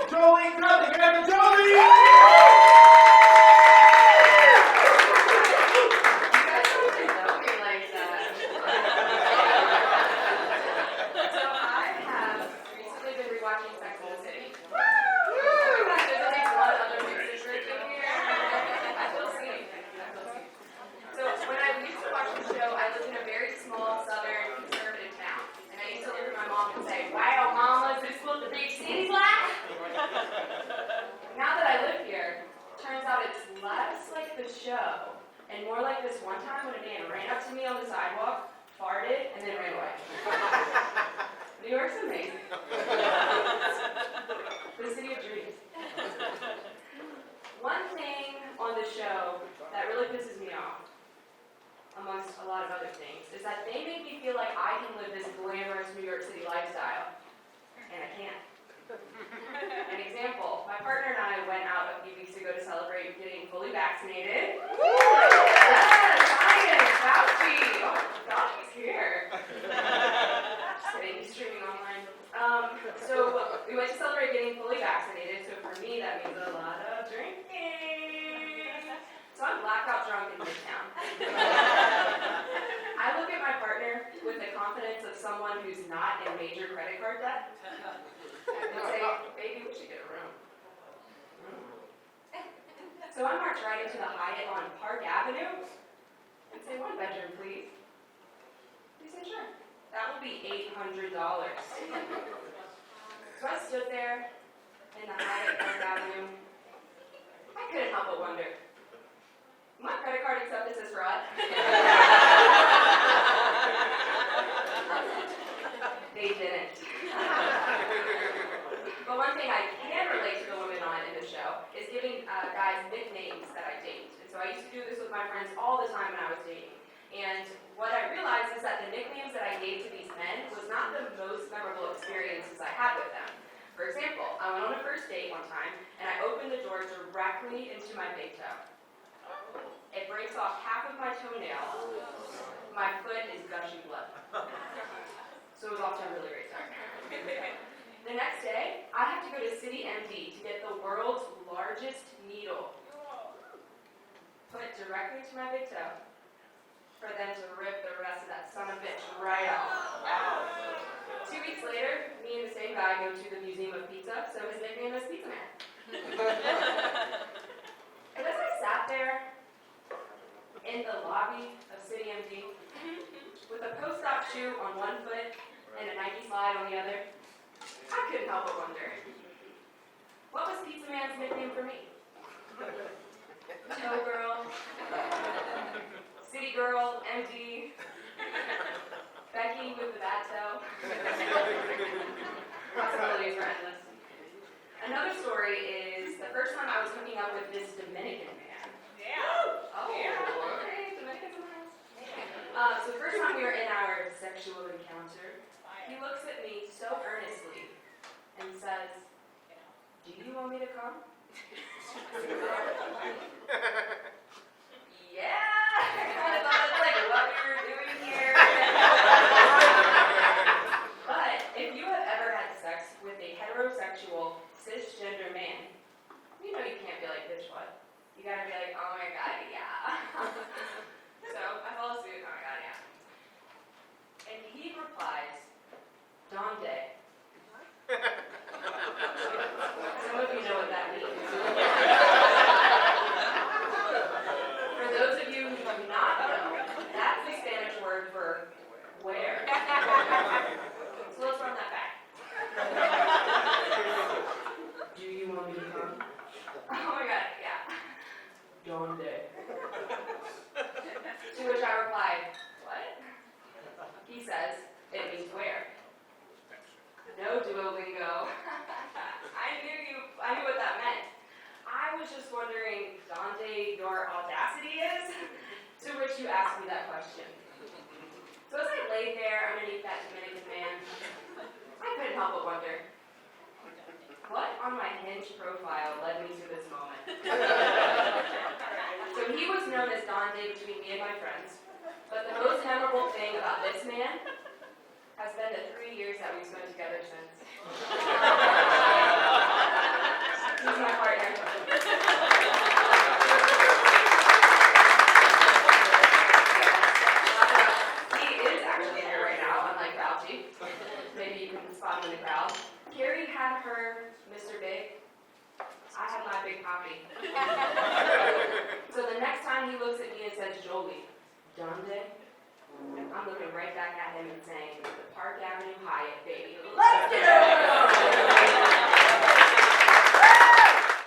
Jolie, Dudley, and Jolie! Show, and more like this one time when a man ran up to me on the sidewalk, farted, and then ran away. New York's amazing. The city of dreams. One thing on the show that really pisses me off, amongst a lot of other things, is that they make me feel like I can live this glamorous New York City lifestyle, and I can't. An example, my partner and I went out a few weeks ago to celebrate getting fully vaccinated. Yes, science, Fauci. Oh, Fauci's here. Just kidding, he's streaming online. So we went to celebrate getting fully vaccinated, so for me that means a lot of drinking. So I'm blackout drunk in Midtown. I look at my partner with the confidence of someone who's not in major credit card debt. And say, baby, we should get a room. So I march right into the Hyatt on Park Avenue and say, 1 bedroom, please. He said, sure. That will be $800. So I stood there in the Hyatt Park Avenue. I couldn't help but wonder, my credit card accept this as fraud? They didn't. But one thing I can relate to the women on in the show is giving guys nicknames that I date. And so I used to do this with my friends all the time when I was dating. And what I realized is that the nicknames that I gave to these men was not the most memorable experiences I had with them. For example, I went on a first date one time, and I opened the door directly into my big toe. It breaks off half of my toenail. My foot is gushing blood. So it was off to a really great start. The next day, I have to go to City MD to get the world's largest needle put directly to my big toe for them to rip the rest of that son of a bitch right off. 2 weeks later, me and the same guy go to the Museum of Pizza, so his nickname is Pizza Man. And as I sat there in the lobby of City MD with a post-op shoe on one foot and a Nike slide on the other, I couldn't help but wonder, what was Pizza Man's nickname for me? Toe Girl, City Girl, MD, Becky with the bad toe. Possibilities are endless. Another story is the first time I was hooking up with this Dominican man. Yeah. Oh, yeah. Okay, Dominicans are nice. So the first time we were in our sexual encounter, he looks at me so earnestly and says, do you want me to come? Yeah, I kind of thought it's like what we were doing here. But if you have ever had sex with a heterosexual, cisgender man, you know you can't be like, bitch, what? You gotta be like, oh my god, yeah. So I follow suit, oh my god, yeah. And he replies, Donde. Some of you know what that means. For those of you who do not know, that's the Spanish word for where. So let's run that back. Do you want me to come? Oh my god, yeah. Donde. To which I replied, what? He says, it means where. No, Duolingo. I knew what that meant. I was just wondering, Donde your audacity is? To which you asked me that question. So as I lay there underneath that Dominican man, I couldn't help but wonder, what on my Hinge profile led me to this moment? So he was known as Donde between me and my friends, but the most memorable thing about this man has been the 3 years that we've spent together since. Mr. Big, I have my big poppy. So the next time he looks at me and says, Jolie, Dudley, I'm looking right back at him and saying, the Park Avenue Hyatt, baby. Let's get it!